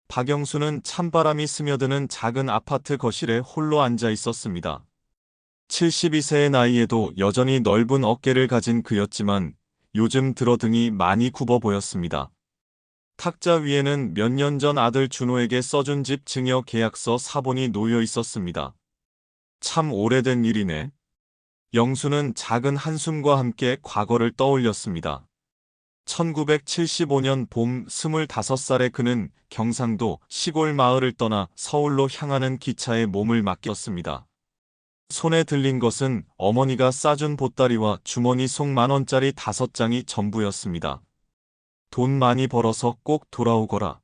박영수는 찬바람이 스며드는 작은 아파트 거실에 홀로 앉아 있었습니다. 72세의 나이에도 여전히 넓은 어깨를 가진 그였지만 요즘 들어 등이 많이 굽어 보였습니다. 탁자 위에는 몇 년 전 아들 준호에게 써준 집 증여 계약서 사본이 놓여 있었습니다. 참 오래된 일이네. 영수는 작은 한숨과 함께 과거를 떠올렸습니다. 1975년 봄 25살의 그는 경상도 시골 마을을 떠나 서울로 향하는 기차에 몸을 맡겼습니다. 손에 들린 것은 어머니가 싸준 보따리와 주머니 속 10,000원짜리 5장이 전부였습니다. 돈 많이 벌어서 꼭 돌아오거라.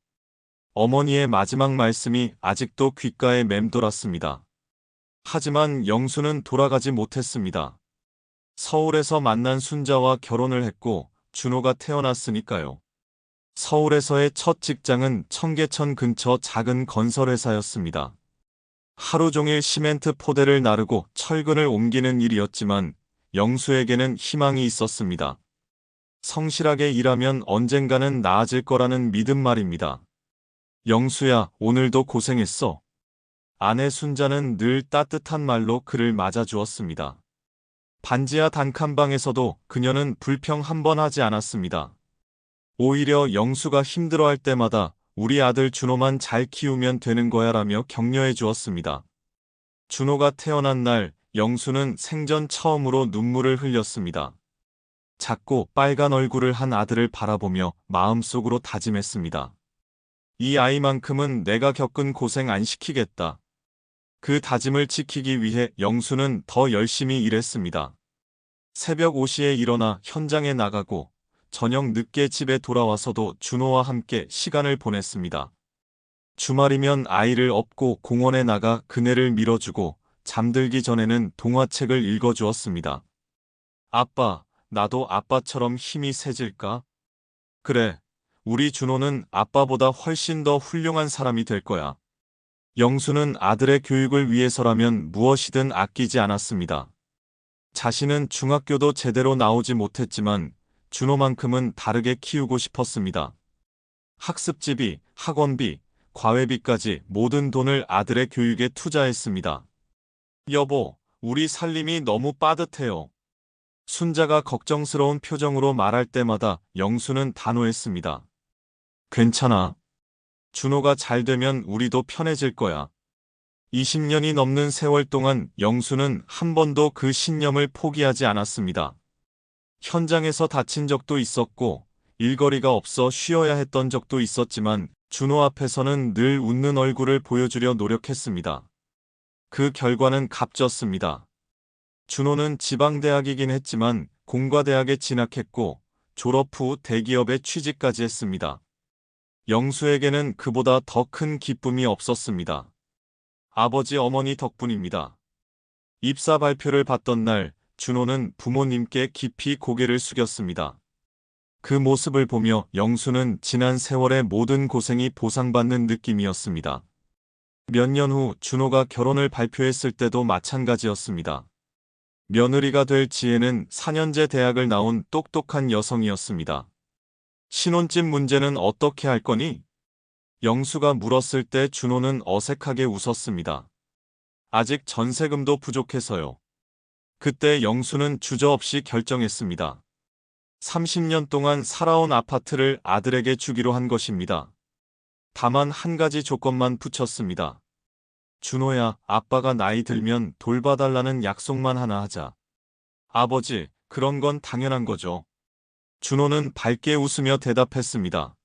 어머니의 마지막 말씀이 아직도 귓가에 맴돌았습니다. 하지만 영수는 돌아가지 못했습니다. 서울에서 만난 순자와 결혼을 했고 준호가 태어났으니까요. 서울에서의 첫 직장은 청계천 근처 작은 건설회사였습니다. 하루 종일 시멘트 포대를 나르고 철근을 옮기는 일이었지만 영수에게는 희망이 있었습니다. 성실하게 일하면 언젠가는 나아질 거라는 믿음 말입니다. 영수야, 오늘도 고생했어. 아내 순자는 늘 따뜻한 말로 그를 맞아주었습니다. 반지하 단칸방에서도 그녀는 불평 한 번 하지 않았습니다. 오히려 영수가 힘들어할 때마다 우리 아들 준호만 잘 키우면 되는 거야라며 격려해 주었습니다. 준호가 태어난 날 영수는 생전 처음으로 눈물을 흘렸습니다. 작고 빨간 얼굴을 한 아들을 바라보며 마음속으로 다짐했습니다. 이 아이만큼은 내가 겪은 고생 안 시키겠다. 그 다짐을 지키기 위해 영수는 더 열심히 일했습니다. 새벽 5시에 일어나 현장에 나가고 저녁 늦게 집에 돌아와서도 준호와 함께 시간을 보냈습니다. 주말이면 아이를 업고 공원에 나가 그네를 밀어주고 잠들기 전에는 동화책을 읽어주었습니다. 아빠, 나도 아빠처럼 힘이 세질까? 그래, 우리 준호는 아빠보다 훨씬 더 훌륭한 사람이 될 거야. 영수는 아들의 교육을 위해서라면 무엇이든 아끼지 않았습니다. 자신은 중학교도 제대로 나오지 못했지만 준호만큼은 다르게 키우고 싶었습니다. 학습지비, 학원비, 과외비까지 모든 돈을 아들의 교육에 투자했습니다. 여보, 우리 살림이 너무 빠듯해요. 순자가 걱정스러운 표정으로 말할 때마다 영수는 단호했습니다. 괜찮아. 준호가 잘 되면 우리도 편해질 거야. 20년이 넘는 세월 동안 영수는 한 번도 그 신념을 포기하지 않았습니다. 현장에서 다친 적도 있었고 일거리가 없어 쉬어야 했던 적도 있었지만 준호 앞에서는 늘 웃는 얼굴을 보여주려 노력했습니다. 그 결과는 값졌습니다. 준호는 지방대학이긴 했지만 공과대학에 진학했고 졸업 후 대기업에 취직까지 했습니다. 영수에게는 그보다 더 큰 기쁨이 없었습니다. 아버지 어머니 덕분입니다. 입사 발표를 받던 날 준호는 부모님께 깊이 고개를 숙였습니다. 그 모습을 보며 영수는 지난 세월의 모든 고생이 보상받는 느낌이었습니다. 몇 년 후 준호가 결혼을 발표했을 때도 마찬가지였습니다. 며느리가 될 지혜는 4년제 대학을 나온 똑똑한 여성이었습니다. 신혼집 문제는 어떻게 할 거니? 영수가 물었을 때 준호는 어색하게 웃었습니다. 아직 전세금도 부족해서요. 그때 영수는 주저없이 결정했습니다. 30년 동안 살아온 아파트를 아들에게 주기로 한 것입니다. 다만 한 가지 조건만 붙였습니다. 준호야, 아빠가 나이 들면 돌봐달라는 약속만 하나 하자. 아버지, 그런 건 당연한 거죠. 준호는 밝게 웃으며 대답했습니다.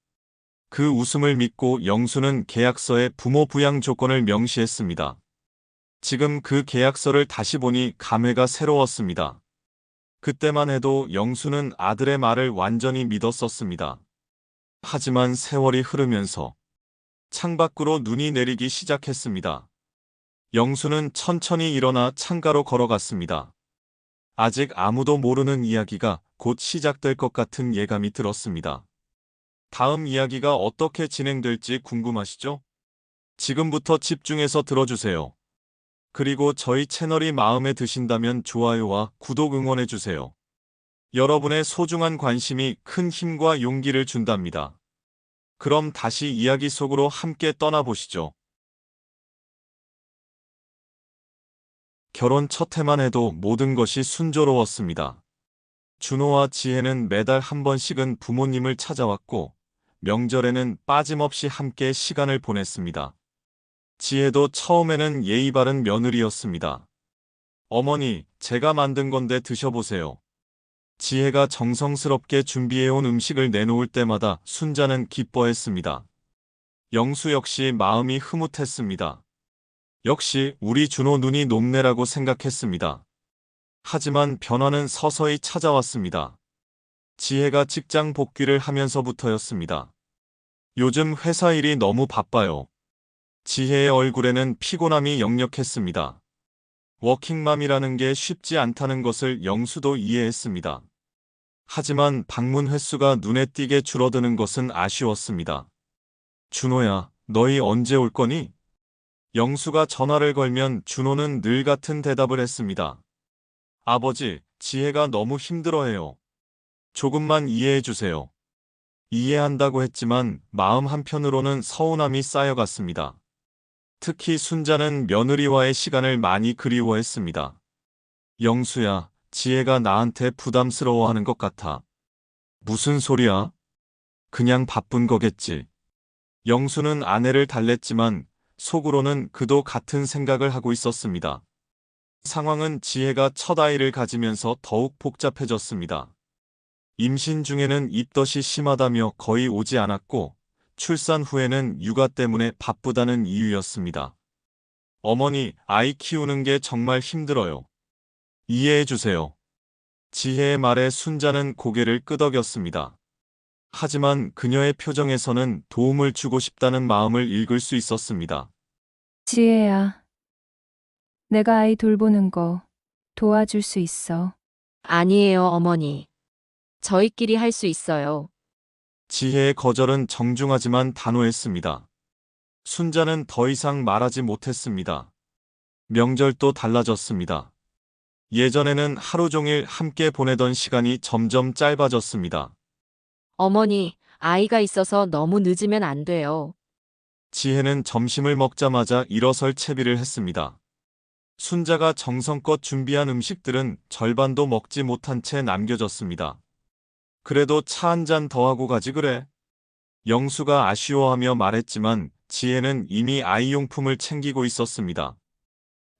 그 웃음을 믿고 영수는 계약서에 부모 부양 조건을 명시했습니다. 지금 그 계약서를 다시 보니 감회가 새로웠습니다. 그때만 해도 영수는 아들의 말을 완전히 믿었었습니다. 하지만 세월이 흐르면서 창밖으로 눈이 내리기 시작했습니다. 영수는 천천히 일어나 창가로 걸어갔습니다. 아직 아무도 모르는 이야기가 곧 시작될 것 같은 예감이 들었습니다. 다음 이야기가 어떻게 진행될지 궁금하시죠? 지금부터 집중해서 들어주세요. 그리고 저희 채널이 마음에 드신다면 좋아요와 구독 응원해주세요. 여러분의 소중한 관심이 큰 힘과 용기를 준답니다. 그럼 다시 이야기 속으로 함께 떠나보시죠. 결혼 첫 해만 해도 모든 것이 순조로웠습니다. 준호와 지혜는 매달 한 번씩은 부모님을 찾아왔고, 명절에는 빠짐없이 함께 시간을 보냈습니다. 지혜도 처음에는 예의 바른 며느리였습니다. 어머니, 제가 만든 건데 드셔보세요. 지혜가 정성스럽게 준비해온 음식을 내놓을 때마다 순자는 기뻐했습니다. 영수 역시 마음이 흐뭇했습니다. 역시 우리 준호 눈이 높네라고 생각했습니다. 하지만 변화는 서서히 찾아왔습니다. 지혜가 직장 복귀를 하면서부터였습니다. 요즘 회사 일이 너무 바빠요. 지혜의 얼굴에는 피곤함이 역력했습니다. 워킹맘이라는 게 쉽지 않다는 것을 영수도 이해했습니다. 하지만 방문 횟수가 눈에 띄게 줄어드는 것은 아쉬웠습니다. 준호야, 너희 언제 올 거니? 영수가 전화를 걸면 준호는 늘 같은 대답을 했습니다. 아버지, 지혜가 너무 힘들어해요. 조금만 이해해 주세요. 이해한다고 했지만 마음 한편으로는 서운함이 쌓여갔습니다. 특히 순자는 며느리와의 시간을 많이 그리워했습니다. 영수야, 지혜가 나한테 부담스러워하는 것 같아. 무슨 소리야? 그냥 바쁜 거겠지. 영수는 아내를 달랬지만 속으로는 그도 같은 생각을 하고 있었습니다. 상황은 지혜가 첫 아이를 가지면서 더욱 복잡해졌습니다. 임신 중에는 입덧이 심하다며 거의 오지 않았고, 출산 후에는 육아 때문에 바쁘다는 이유였습니다. 어머니, 아이 키우는 게 정말 힘들어요. 이해해 주세요. 지혜의 말에 순자는 고개를 끄덕였습니다. 하지만 그녀의 표정에서는 도움을 주고 싶다는 마음을 읽을 수 있었습니다. 지혜야, 내가 아이 돌보는 거 도와줄 수 있어. 아니에요, 어머니. 저희끼리 할 수 있어요. 지혜의 거절은 정중하지만 단호했습니다. 순자는 더 이상 말하지 못했습니다. 명절도 달라졌습니다. 예전에는 하루 종일 함께 보내던 시간이 점점 짧아졌습니다. 어머니, 아이가 있어서 너무 늦으면 안 돼요. 지혜는 점심을 먹자마자 일어설 채비를 했습니다. 순자가 정성껏 준비한 음식들은 절반도 먹지 못한 채 남겨졌습니다. 그래도 차 한 잔 더 하고 가지 그래. 영수가 아쉬워하며 말했지만 지혜는 이미 아이용품을 챙기고 있었습니다.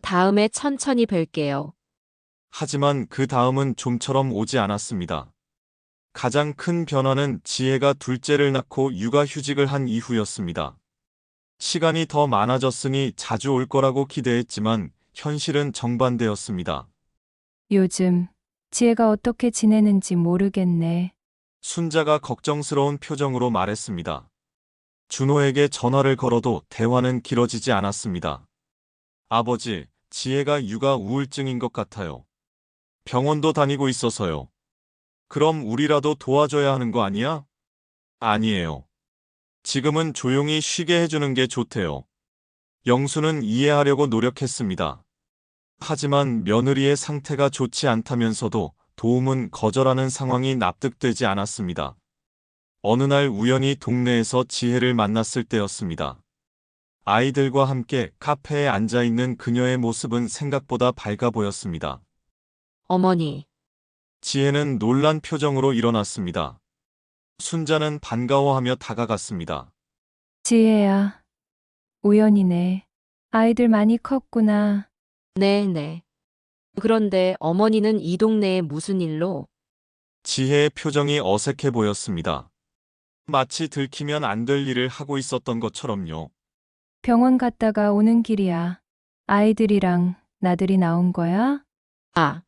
다음에 천천히 뵐게요. 하지만 그 다음은 좀처럼 오지 않았습니다. 가장 큰 변화는 지혜가 둘째를 낳고 육아휴직을 한 이후였습니다. 시간이 더 많아졌으니 자주 올 거라고 기대했지만 현실은 정반대였습니다. 요즘 지혜가 어떻게 지내는지 모르겠네. 순자가 걱정스러운 표정으로 말했습니다. 준호에게 전화를 걸어도 대화는 길어지지 않았습니다. 아버지, 지혜가 육아 우울증인 것 같아요. 병원도 다니고 있어서요. 그럼 우리라도 도와줘야 하는 거 아니야? 아니에요. 지금은 조용히 쉬게 해주는 게 좋대요. 영수는 이해하려고 노력했습니다. 하지만 며느리의 상태가 좋지 않다면서도 도움은 거절하는 상황이 납득되지 않았습니다. 어느 날 우연히 동네에서 지혜를 만났을 때였습니다. 아이들과 함께 카페에 앉아 있는 그녀의 모습은 생각보다 밝아 보였습니다. 어머니, 지혜는 놀란 표정으로 일어났습니다. 순자는 반가워하며 다가갔습니다. 지혜야, 우연이네. 아이들 많이 컸구나. 네. 그런데 어머니는 이 동네에 무슨 일로? 지혜의 표정이 어색해 보였습니다. 마치 들키면 안 될 일을 하고 있었던 것처럼요. 병원 갔다가 오는 길이야. 아이들이랑 나들이 나온 거야? 아,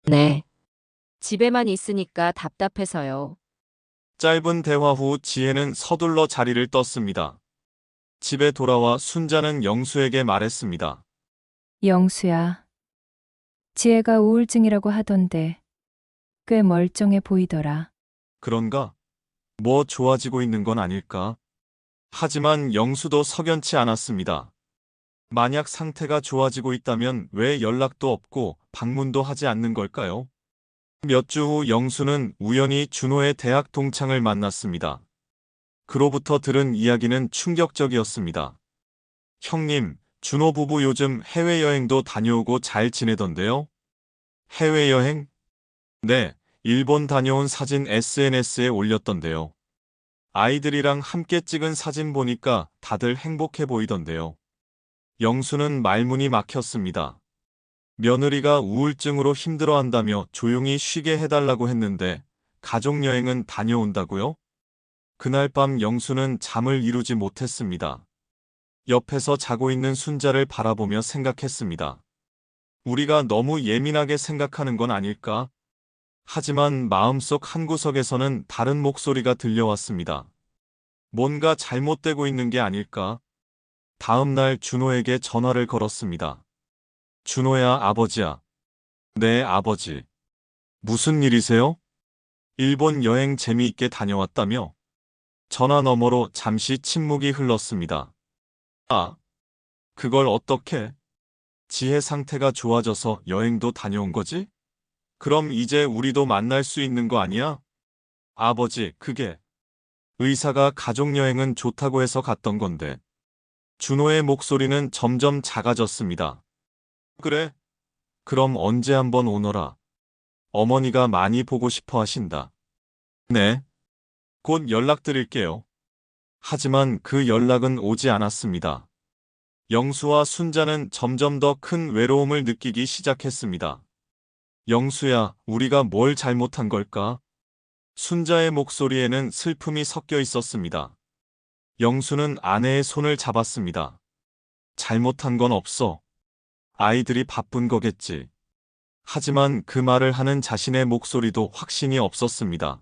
네. 집에만 있으니까 답답해서요. 짧은 대화 후 지혜는 서둘러 자리를 떴습니다. 집에 돌아와 순자는 영수에게 말했습니다. 영수야. 지혜가 우울증이라고 하던데 꽤 멀쩡해 보이더라. 그런가? 뭐 좋아지고 있는 건 아닐까? 하지만 영수도 석연치 않았습니다. 만약 상태가 좋아지고 있다면 왜 연락도 없고 방문도 하지 않는 걸까요? 몇 주 후 영수는 우연히 준호의 대학 동창을 만났습니다. 그로부터 들은 이야기는 충격적이었습니다. 형님, 준호 부부 요즘 해외여행도 다녀오고 잘 지내던데요? 해외여행? 네, 일본 다녀온 사진 SNS에 올렸던데요. 아이들이랑 함께 찍은 사진 보니까 다들 행복해 보이던데요. 영수는 말문이 막혔습니다. 며느리가 우울증으로 힘들어한다며 조용히 쉬게 해달라고 했는데 가족여행은 다녀온다고요? 그날 밤 영수는 잠을 이루지 못했습니다. 옆에서 자고 있는 순자를 바라보며 생각했습니다. 우리가 너무 예민하게 생각하는 건 아닐까? 하지만 마음속 한구석에서는 다른 목소리가 들려왔습니다. 뭔가 잘못되고 있는 게 아닐까? 다음 날 준호에게 전화를 걸었습니다. 준호야, 아버지야. 네, 아버지. 무슨 일이세요? 일본 여행 재미있게 다녀왔다며? 전화 너머로 잠시 침묵이 흘렀습니다. 아, 그걸 어떻게? 지혜 상태가 좋아져서 여행도 다녀온 거지? 그럼 이제 우리도 만날 수 있는 거 아니야? 아버지, 그게 의사가 가족여행은 좋다고 해서 갔던 건데. 준호의 목소리는 점점 작아졌습니다. 그래? 그럼 언제 한번 오너라. 어머니가 많이 보고 싶어 하신다. 네. 곧 연락드릴게요. 하지만 그 연락은 오지 않았습니다. 영수와 순자는 점점 더 큰 외로움을 느끼기 시작했습니다. 영수야, 우리가 뭘 잘못한 걸까? 순자의 목소리에는 슬픔이 섞여 있었습니다. 영수는 아내의 손을 잡았습니다. 잘못한 건 없어. 아이들이 바쁜 거겠지. 하지만 그 말을 하는 자신의 목소리도 확신이 없었습니다.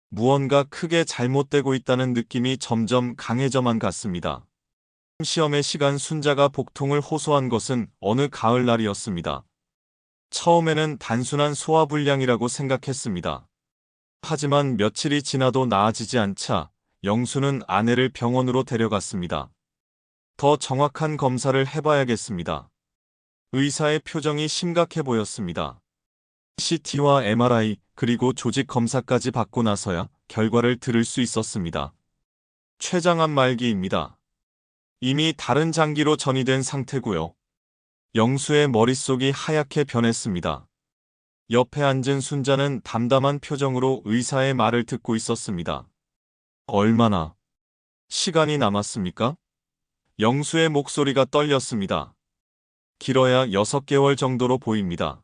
무언가 크게 잘못되고 있다는 느낌이 점점 강해져만 갔습니다. 시험의 시간 순자가 복통을 호소한 것은 어느 가을날이었습니다. 처음에는 단순한 소화불량이라고 생각했습니다. 하지만 며칠이 지나도 나아지지 않자 영수는 아내를 병원으로 데려갔습니다. 더 정확한 검사를 해봐야겠습니다. 의사의 표정이 심각해 보였습니다. CT와 MRI 그리고 조직 검사까지 받고 나서야 결과를 들을 수 있었습니다. 췌장암 말기입니다. 이미 다른 장기로 전이된 상태고요. 영수의 머릿속이 하얗게 변했습니다. 옆에 앉은 순자는 담담한 표정으로 의사의 말을 듣고 있었습니다. 얼마나 시간이 남았습니까? 영수의 목소리가 떨렸습니다. 길어야 6개월 정도로 보입니다.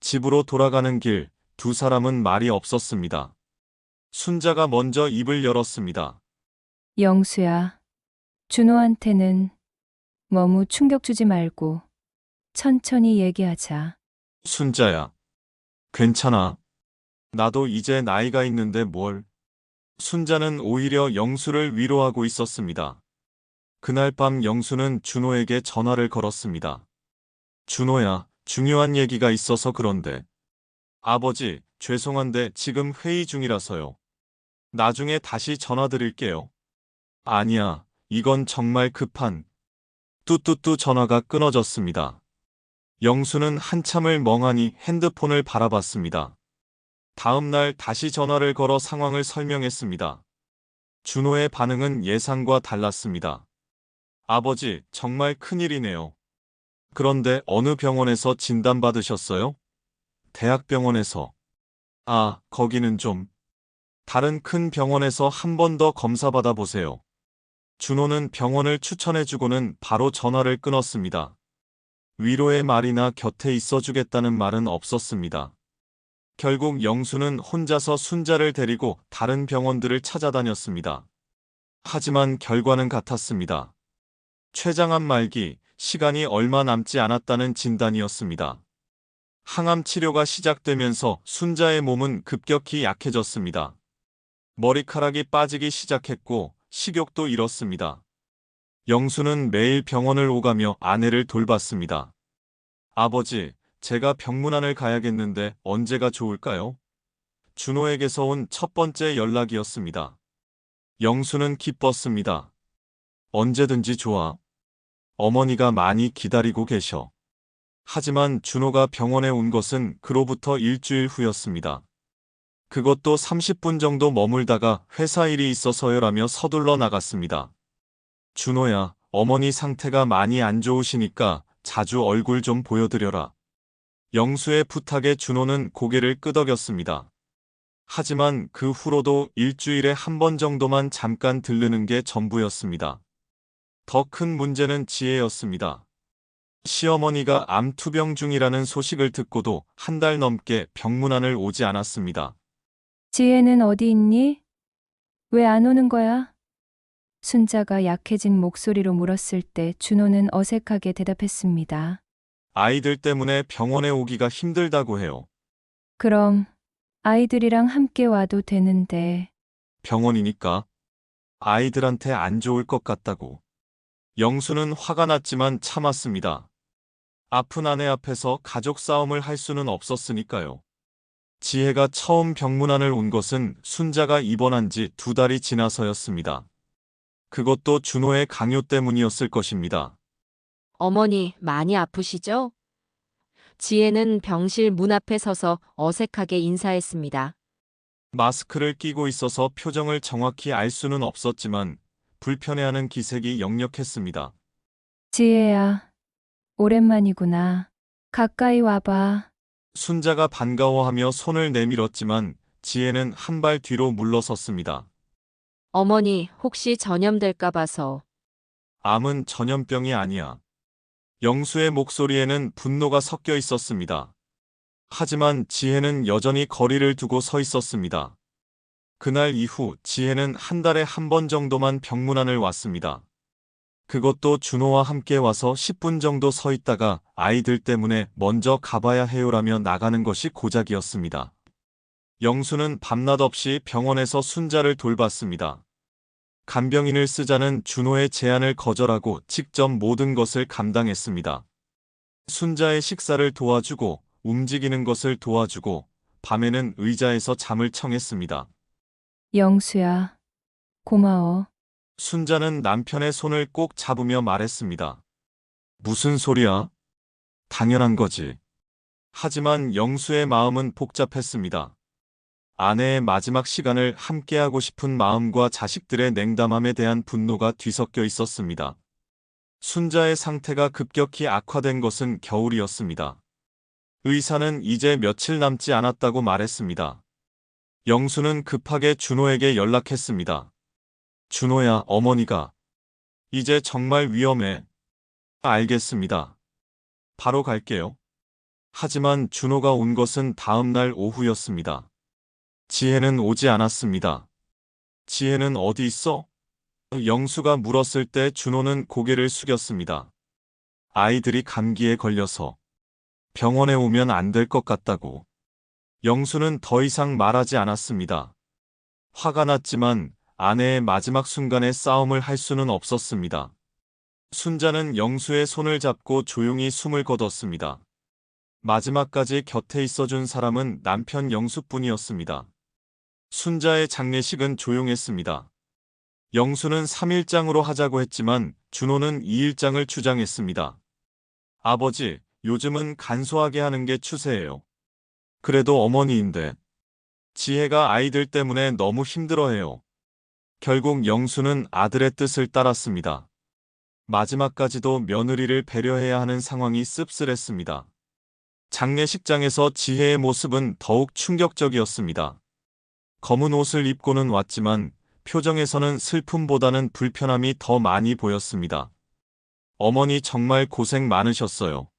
집으로 돌아가는 길, 두 사람은 말이 없었습니다. 순자가 먼저 입을 열었습니다. 영수야, 준호한테는 너무 충격 주지 말고 천천히 얘기하자. 순자야, 괜찮아. 나도 이제 나이가 있는데 뭘. 순자는 오히려 영수를 위로하고 있었습니다. 그날 밤 영수는 준호에게 전화를 걸었습니다. 준호야, 중요한 얘기가 있어서 그런데. 아버지, 죄송한데 지금 회의 중이라서요. 나중에 다시 전화드릴게요. 아니야, 이건 정말 급한. 뚜뚜뚜 전화가 끊어졌습니다. 영수는 한참을 멍하니 핸드폰을 바라봤습니다. 다음 날 다시 전화를 걸어 상황을 설명했습니다. 준호의 반응은 예상과 달랐습니다. 아버지, 정말 큰일이네요. 그런데 어느 병원에서 진단받으셨어요? 대학병원에서. 아, 거기는 좀. 다른 큰 병원에서 한 번 더 검사받아 보세요. 준호는 병원을 추천해주고는 바로 전화를 끊었습니다. 위로의 말이나 곁에 있어주겠다는 말은 없었습니다. 결국 영수는 혼자서 순자를 데리고 다른 병원들을 찾아다녔습니다. 하지만 결과는 같았습니다. 췌장암 말기, 시간이 얼마 남지 않았다는 진단이었습니다. 항암 치료가 시작되면서 순자의 몸은 급격히 약해졌습니다. 머리카락이 빠지기 시작했고 식욕도 잃었습니다. 영수는 매일 병원을 오가며 아내를 돌봤습니다. 아버지, 제가 병문안을 가야겠는데 언제가 좋을까요? 준호에게서 온 첫 번째 연락이었습니다. 영수는 기뻤습니다. 언제든지 좋아. 어머니가 많이 기다리고 계셔. 하지만 준호가 병원에 온 것은 그로부터 일주일 후였습니다. 그것도 30분 정도 머물다가 회사 일이 있어서요라며 서둘러 나갔습니다. 준호야, 어머니 상태가 많이 안 좋으시니까 자주 얼굴 좀 보여드려라. 영수의 부탁에 준호는 고개를 끄덕였습니다. 하지만 그 후로도 일주일에 한 번 정도만 잠깐 들르는 게 전부였습니다. 더 큰 문제는 지혜였습니다. 시어머니가 암 투병 중이라는 소식을 듣고도 한 달 넘게 병문안을 오지 않았습니다. 지혜는 어디 있니? 왜 안 오는 거야? 순자가 약해진 목소리로 물었을 때 준호는 어색하게 대답했습니다. 아이들 때문에 병원에 오기가 힘들다고 해요. 그럼 아이들이랑 함께 와도 되는데. 병원이니까 아이들한테 안 좋을 것 같다고. 영수는 화가 났지만 참았습니다. 아픈 아내 앞에서 가족 싸움을 할 수는 없었으니까요. 지혜가 처음 병문안을 온 것은 순자가 입원한 지 2달이 지나서였습니다. 그것도 준호의 강요 때문이었을 것입니다. 어머니, 많이 아프시죠? 지혜는 병실 문 앞에 서서 어색하게 인사했습니다. 마스크를 끼고 있어서 표정을 정확히 알 수는 없었지만 불편해하는 기색이 역력했습니다. 지혜야, 오랜만이구나. 가까이 와봐. 순자가 반가워하며 손을 내밀었지만 지혜는 한 발 뒤로 물러섰습니다. 어머니, 혹시 전염될까 봐서. 암은 전염병이 아니야. 영수의 목소리에는 분노가 섞여 있었습니다. 하지만 지혜는 여전히 거리를 두고 서 있었습니다. 그날 이후 지혜는 한 달에 한 번 정도만 병문안을 왔습니다. 그것도 준호와 함께 와서 10분 정도 서 있다가 아이들 때문에 먼저 가봐야 해요라며 나가는 것이 고작이었습니다. 영수는 밤낮 없이 병원에서 순자를 돌봤습니다. 간병인을 쓰자는 준호의 제안을 거절하고 직접 모든 것을 감당했습니다. 순자의 식사를 도와주고 움직이는 것을 도와주고 밤에는 의자에서 잠을 청했습니다. 영수야, 고마워. 순자는 남편의 손을 꼭 잡으며 말했습니다. 무슨 소리야? 당연한 거지. 하지만 영수의 마음은 복잡했습니다. 아내의 마지막 시간을 함께하고 싶은 마음과 자식들의 냉담함에 대한 분노가 뒤섞여 있었습니다. 순자의 상태가 급격히 악화된 것은 겨울이었습니다. 의사는 이제 며칠 남지 않았다고 말했습니다. 영수는 급하게 준호에게 연락했습니다. 준호야, 어머니가 이제 정말 위험해. 알겠습니다. 바로 갈게요. 하지만 준호가 온 것은 다음 날 오후였습니다. 지혜는 오지 않았습니다. 지혜는 어디 있어? 영수가 물었을 때 준호는 고개를 숙였습니다. 아이들이 감기에 걸려서 병원에 오면 안 될 것 같다고. 영수는 더 이상 말하지 않았습니다. 화가 났지만 아내의 마지막 순간에 싸움을 할 수는 없었습니다. 순자는 영수의 손을 잡고 조용히 숨을 거뒀습니다. 마지막까지 곁에 있어준 사람은 남편 영수뿐이었습니다. 순자의 장례식은 조용했습니다. 영수는 3일장으로 하자고 했지만 준호는 2일장을 주장했습니다. 아버지, 요즘은 간소하게 하는 게 추세예요. 그래도 어머니인데. 지혜가 아이들 때문에 너무 힘들어해요. 결국 영수는 아들의 뜻을 따랐습니다. 마지막까지도 며느리를 배려해야 하는 상황이 씁쓸했습니다. 장례식장에서 지혜의 모습은 더욱 충격적이었습니다. 검은 옷을 입고는 왔지만 표정에서는 슬픔보다는 불편함이 더 많이 보였습니다. 어머니 정말 고생 많으셨어요.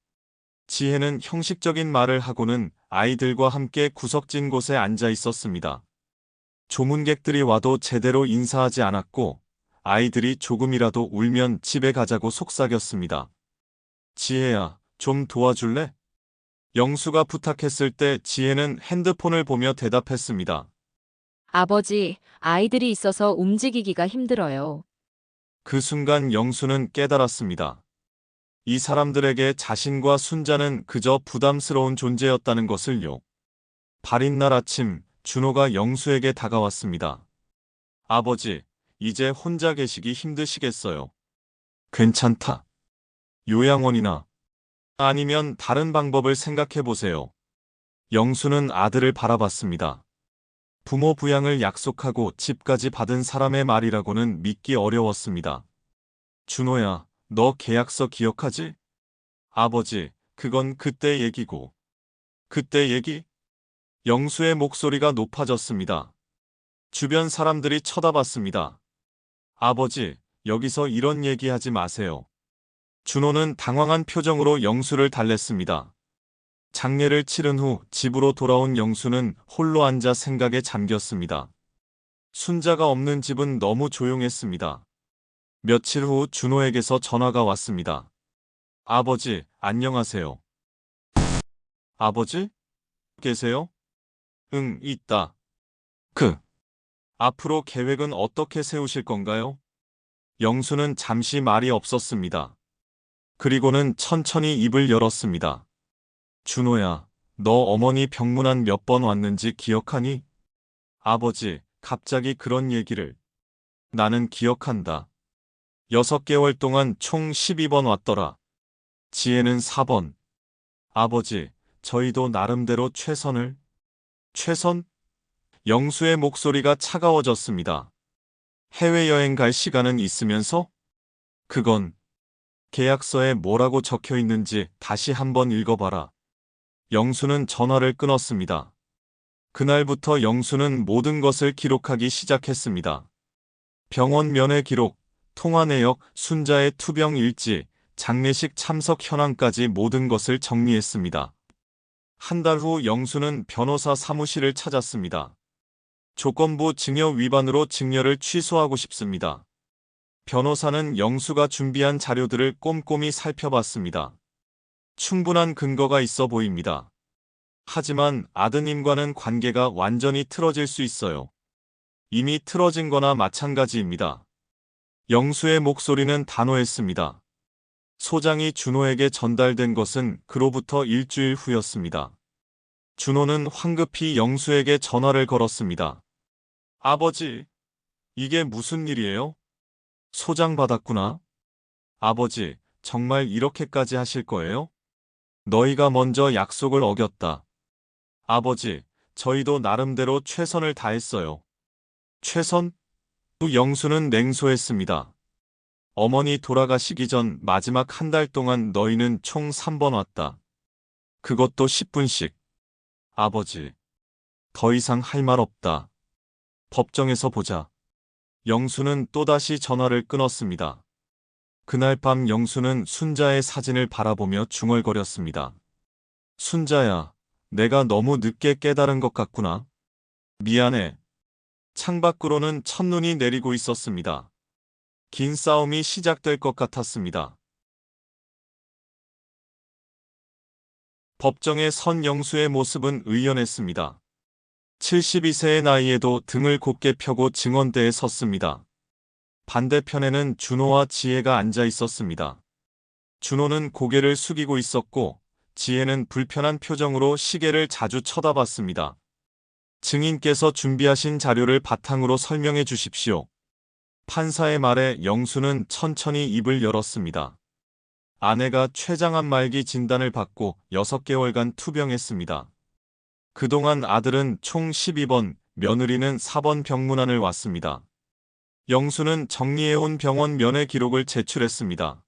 지혜는 형식적인 말을 하고는 아이들과 함께 구석진 곳에 앉아 있었습니다. 조문객들이 와도 제대로 인사하지 않았고 아이들이 조금이라도 울면 집에 가자고 속삭였습니다. 지혜야, 좀 도와줄래? 영수가 부탁했을 때 지혜는 핸드폰을 보며 대답했습니다. 아버지, 아이들이 있어서 움직이기가 힘들어요. 그 순간 영수는 깨달았습니다. 이 사람들에게 자신과 순자는 그저 부담스러운 존재였다는 것을요. 발인 날 아침, 준호가 영수에게 다가왔습니다. 아버지, 이제 혼자 계시기 힘드시겠어요. 괜찮다. 요양원이나 아니면 다른 방법을 생각해 보세요. 영수는 아들을 바라봤습니다. 부모 부양을 약속하고 집까지 받은 사람의 말이라고는 믿기 어려웠습니다. 준호야, 너 계약서 기억하지? 아버지, 그건 그때 얘기고. 그때 얘기? 영수의 목소리가 높아졌습니다. 주변 사람들이 쳐다봤습니다. 아버지, 여기서 이런 얘기하지 마세요. 준호는 당황한 표정으로 영수를 달랬습니다. 장례를 치른 후 집으로 돌아온 영수는 홀로 앉아 생각에 잠겼습니다. 순자가 없는 집은 너무 조용했습니다. 며칠 후 준호에게서 전화가 왔습니다. 아버지, 안녕하세요. 아버지? 계세요? 응, 있다. 앞으로 계획은 어떻게 세우실 건가요? 영수는 잠시 말이 없었습니다. 그리고는 천천히 입을 열었습니다. 준호야, 너 어머니 병문안 몇 번 왔는지 기억하니? 아버지, 갑자기 그런 얘기를. 나는 기억한다. 6개월 동안 총 12번 왔더라. 지혜는 4번. 아버지, 저희도 나름대로 최선을. 최선? 영수의 목소리가 차가워졌습니다. 해외여행 갈 시간은 있으면서? 그건 계약서에 뭐라고 적혀 있는지 다시 한번 읽어봐라. 영수는 전화를 끊었습니다. 그날부터 영수는 모든 것을 기록하기 시작했습니다. 병원 면회 기록, 통화 내역, 순자의 투병 일지, 장례식 참석 현황까지 모든 것을 정리했습니다. 한 달 후 영수는 변호사 사무실을 찾았습니다. 조건부 증여 위반으로 증여를 취소하고 싶습니다. 변호사는 영수가 준비한 자료들을 꼼꼼히 살펴봤습니다. 충분한 근거가 있어 보입니다. 하지만 아드님과는 관계가 완전히 틀어질 수 있어요. 이미 틀어진 거나 마찬가지입니다. 영수의 목소리는 단호했습니다. 소장이 준호에게 전달된 것은 그로부터 일주일 후였습니다. 준호는 황급히 영수에게 전화를 걸었습니다. 아버지, 이게 무슨 일이에요? 소장 받았구나. 아버지, 정말 이렇게까지 하실 거예요? 너희가 먼저 약속을 어겼다. 아버지, 저희도 나름대로 최선을 다했어요. 최선? 영수는 냉소했습니다. 어머니 돌아가시기 전 마지막 한 달 동안 너희는 총 3번 왔다. 그것도 10분씩. 아버지, 더 이상 할 말 없다. 법정에서 보자. 영수는 또다시 전화를 끊었습니다. 그날 밤 영수는 순자의 사진을 바라보며 중얼거렸습니다. 순자야, 내가 너무 늦게 깨달은 것 같구나. 미안해. 창밖으로는 첫눈이 내리고 있었습니다. 긴 싸움이 시작될 것 같았습니다. 법정에 선 영수의 모습은 의연했습니다. 72세의 나이에도 등을 곧게 펴고 증언대에 섰습니다. 반대편에는 준호와 지혜가 앉아 있었습니다. 준호는 고개를 숙이고 있었고 지혜는 불편한 표정으로 시계를 자주 쳐다봤습니다. 증인께서 준비하신 자료를 바탕으로 설명해 주십시오. 판사의 말에 영수는 천천히 입을 열었습니다. 아내가 췌장암 말기 진단을 받고 6개월간 투병했습니다. 그동안 아들은 총 12번, 며느리는 4번 병문안을 왔습니다. 영수는 정리해온 병원 면회 기록을 제출했습니다.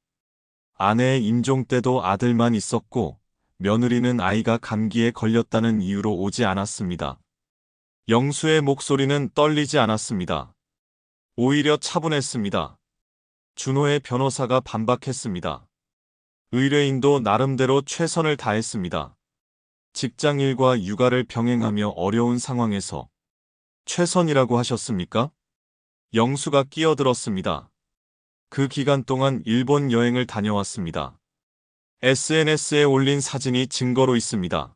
아내의 임종 때도 아들만 있었고 며느리는 아이가 감기에 걸렸다는 이유로 오지 않았습니다. 영수의 목소리는 떨리지 않았습니다. 오히려 차분했습니다. 준호의 변호사가 반박했습니다. 의뢰인도 나름대로 최선을 다했습니다. 직장일과 육아를 병행하며 어려운 상황에서 최선이라고 하셨습니까? 영수가 끼어들었습니다. 그 기간 동안 일본 여행을 다녀왔습니다. SNS에 올린 사진이 증거로 있습니다.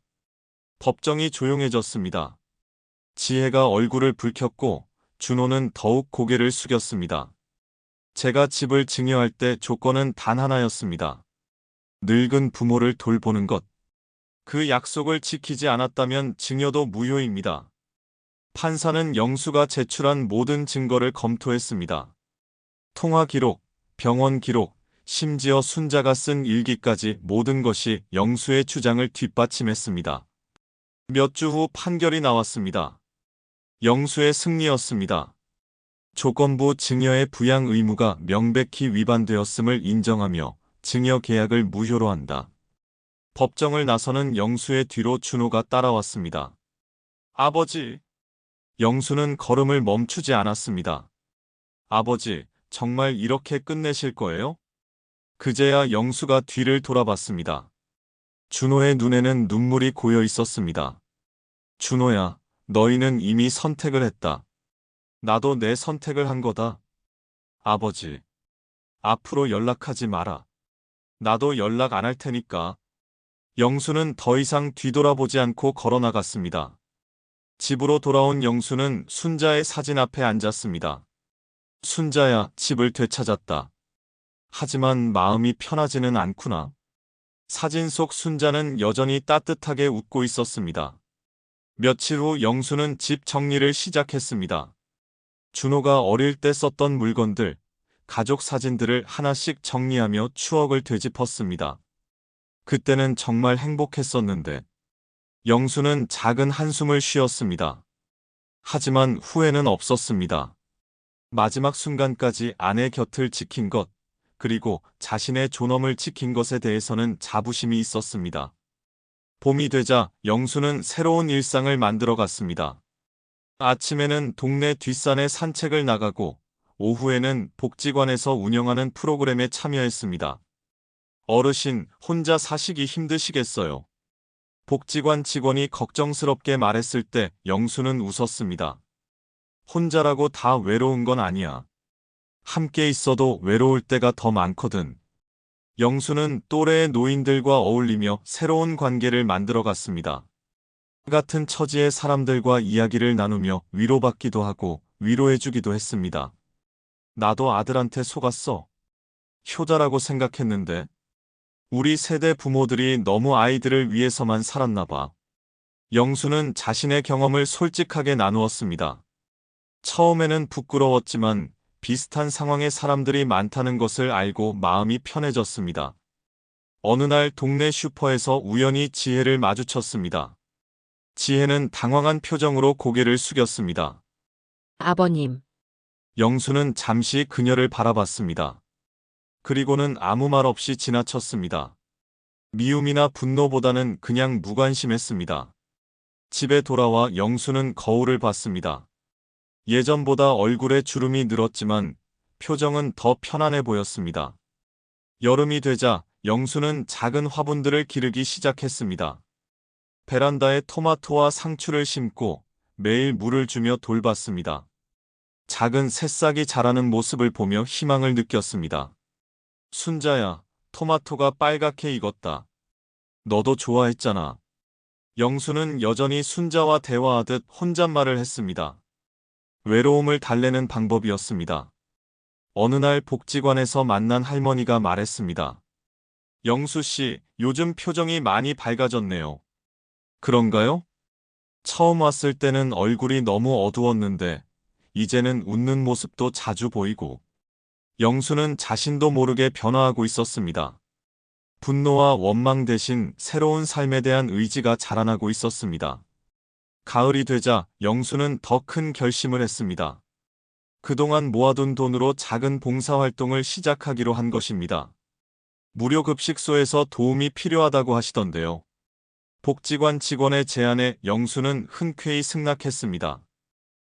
법정이 조용해졌습니다. 지혜가 얼굴을 붉혔고 준호는 더욱 고개를 숙였습니다. 제가 집을 증여할 때 조건은 단 하나였습니다. 늙은 부모를 돌보는 것. 그 약속을 지키지 않았다면 증여도 무효입니다. 판사는 영수가 제출한 모든 증거를 검토했습니다. 통화 기록, 병원 기록, 심지어 순자가 쓴 일기까지 모든 것이 영수의 주장을 뒷받침했습니다. 몇 주 후 판결이 나왔습니다. 영수의 승리였습니다. 조건부 증여의 부양 의무가 명백히 위반되었음을 인정하며 증여 계약을 무효로 한다. 법정을 나서는 영수의 뒤로 준호가 따라왔습니다. 아버지. 영수는 걸음을 멈추지 않았습니다. 아버지, 정말 이렇게 끝내실 거예요? 그제야 영수가 뒤를 돌아봤습니다. 준호의 눈에는 눈물이 고여 있었습니다. 준호야, 너희는 이미 선택을 했다. 나도 내 선택을 한 거다. 아버지, 앞으로 연락하지 마라. 나도 연락 안 할 테니까. 영수는 더 이상 뒤돌아보지 않고 걸어 나갔습니다. 집으로 돌아온 영수는 순자의 사진 앞에 앉았습니다. 순자야, 집을 되찾았다. 하지만 마음이 편하지는 않구나. 사진 속 순자는 여전히 따뜻하게 웃고 있었습니다. 며칠 후 영수는 집 정리를 시작했습니다. 준호가 어릴 때 썼던 물건들, 가족 사진들을 하나씩 정리하며 추억을 되짚었습니다. 그때는 정말 행복했었는데. 영수는 작은 한숨을 쉬었습니다. 하지만 후회는 없었습니다. 마지막 순간까지 아내 곁을 지킨 것, 그리고 자신의 존엄을 지킨 것에 대해서는 자부심이 있었습니다. 봄이 되자 영수는 새로운 일상을 만들어 갔습니다. 아침에는 동네 뒷산에 산책을 나가고 오후에는 복지관에서 운영하는 프로그램에 참여했습니다. 어르신, 혼자 사시기 힘드시겠어요? 복지관 직원이 걱정스럽게 말했을 때 영수는 웃었습니다. 혼자라고 다 외로운 건 아니야. 함께 있어도 외로울 때가 더 많거든. 영수는 또래의 노인들과 어울리며 새로운 관계를 만들어 갔습니다. 같은 처지의 사람들과 이야기를 나누며 위로받기도 하고 위로해주기도 했습니다. 나도 아들한테 속았어. 효자라고 생각했는데 우리 세대 부모들이 너무 아이들을 위해서만 살았나 봐. 영수는 자신의 경험을 솔직하게 나누었습니다. 처음에는 부끄러웠지만 비슷한 상황의 사람들이 많다는 것을 알고 마음이 편해졌습니다. 어느 날 동네 슈퍼에서 우연히 지혜를 마주쳤습니다. 지혜는 당황한 표정으로 고개를 숙였습니다. 아버님, 영수는 잠시 그녀를 바라봤습니다. 그리고는 아무 말 없이 지나쳤습니다. 미움이나 분노보다는 그냥 무관심했습니다. 집에 돌아와 영수는 거울을 봤습니다. 예전보다 얼굴에 주름이 늘었지만 표정은 더 편안해 보였습니다. 여름이 되자 영수는 작은 화분들을 기르기 시작했습니다. 베란다에 토마토와 상추를 심고 매일 물을 주며 돌봤습니다. 작은 새싹이 자라는 모습을 보며 희망을 느꼈습니다. 순자야, 토마토가 빨갛게 익었다. 너도 좋아했잖아. 영수는 여전히 순자와 대화하듯 혼잣말을 했습니다. 외로움을 달래는 방법이었습니다. 어느 날 복지관에서 만난 할머니가 말했습니다. 영수 씨, 요즘 표정이 많이 밝아졌네요. 그런가요? 처음 왔을 때는 얼굴이 너무 어두웠는데 이제는 웃는 모습도 자주 보이고 영수는 자신도 모르게 변화하고 있었습니다. 분노와 원망 대신 새로운 삶에 대한 의지가 자라나고 있었습니다. 가을이 되자 영수는 더 큰 결심을 했습니다. 그동안 모아둔 돈으로 작은 봉사활동을 시작하기로 한 것입니다. 무료급식소에서 도움이 필요하다고 하시던데요. 복지관 직원의 제안에 영수는 흔쾌히 승낙했습니다.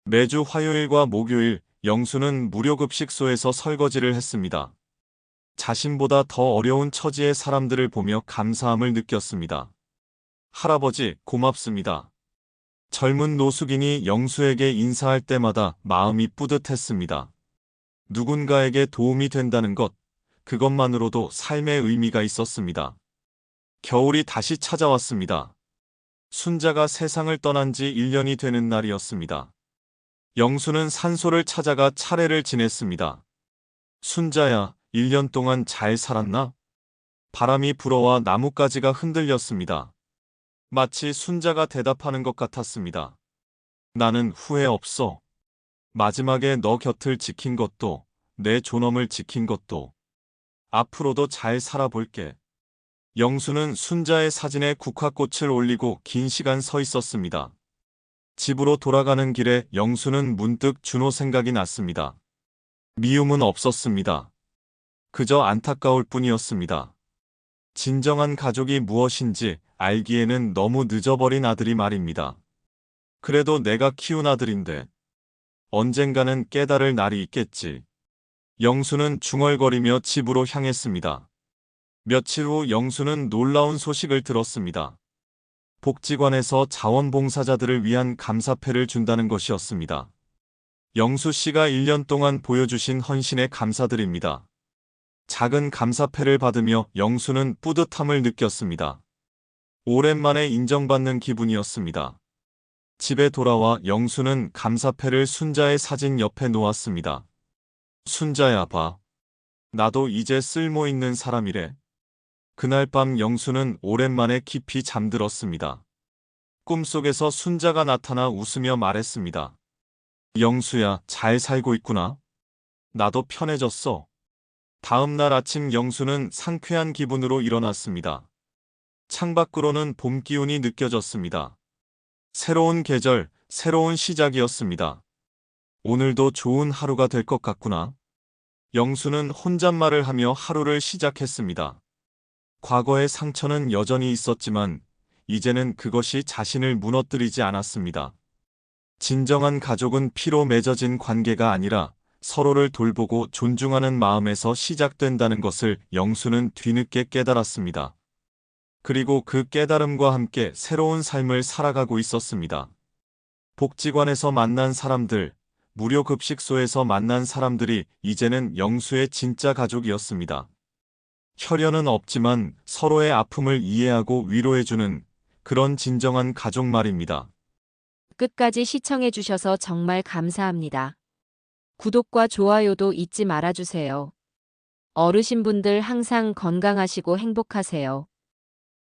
매주 화요일과 목요일 영수는 무료급식소에서 설거지를 했습니다. 자신보다 더 어려운 처지의 사람들을 보며 감사함을 느꼈습니다. 할아버지, 고맙습니다. 젊은 노숙인이 영수에게 인사할 때마다 마음이 뿌듯했습니다. 누군가에게 도움이 된다는 것, 그것만으로도 삶의 의미가 있었습니다. 겨울이 다시 찾아왔습니다. 순자가 세상을 떠난 지 1년이 되는 날이었습니다. 영수는 산소를 찾아가 차례를 지냈습니다. 순자야, 1년 동안 잘 살았나? 바람이 불어와 나뭇가지가 흔들렸습니다. 마치 순자가 대답하는 것 같았습니다. 나는 후회 없어. 마지막에 너 곁을 지킨 것도, 내 존엄을 지킨 것도. 앞으로도 잘 살아볼게. 영수는 순자의 사진에 국화꽃을 올리고 긴 시간 서 있었습니다. 집으로 돌아가는 길에 영수는 문득 준호 생각이 났습니다. 미움은 없었습니다. 그저 안타까울 뿐이었습니다. 진정한 가족이 무엇인지 알기에는 너무 늦어버린 아들이 말입니다. 그래도 내가 키운 아들인데 언젠가는 깨달을 날이 있겠지. 영수는 중얼거리며 집으로 향했습니다. 며칠 후 영수는 놀라운 소식을 들었습니다. 복지관에서 자원봉사자들을 위한 감사패를 준다는 것이었습니다. 영수 씨가 1년 동안 보여주신 헌신에 감사드립니다. 작은 감사패를 받으며 영수는 뿌듯함을 느꼈습니다. 오랜만에 인정받는 기분이었습니다. 집에 돌아와 영수는 감사패를 순자의 사진 옆에 놓았습니다. 순자야, 봐. 나도 이제 쓸모 있는 사람이래. 그날 밤 영수는 오랜만에 깊이 잠들었습니다. 꿈속에서 순자가 나타나 웃으며 말했습니다. 영수야, 잘 살고 있구나. 나도 편해졌어. 다음 날 아침 영수는 상쾌한 기분으로 일어났습니다. 창밖으로는 봄 기운이 느껴졌습니다. 새로운 계절, 새로운 시작이었습니다. 오늘도 좋은 하루가 될 것 같구나. 영수는 혼잣말을 하며 하루를 시작했습니다. 과거의 상처는 여전히 있었지만 이제는 그것이 자신을 무너뜨리지 않았습니다. 진정한 가족은 피로 맺어진 관계가 아니라 서로를 돌보고 존중하는 마음에서 시작된다는 것을 영수는 뒤늦게 깨달았습니다. 그리고 그 깨달음과 함께 새로운 삶을 살아가고 있었습니다. 복지관에서 만난 사람들, 무료 급식소에서 만난 사람들이 이제는 영수의 진짜 가족이었습니다. 혈연은 없지만 서로의 아픔을 이해하고 위로해주는 그런 진정한 가족 말입니다. 끝까지 시청해주셔서 정말 감사합니다. 구독과 좋아요도 잊지 말아주세요. 어르신분들 항상 건강하시고 행복하세요.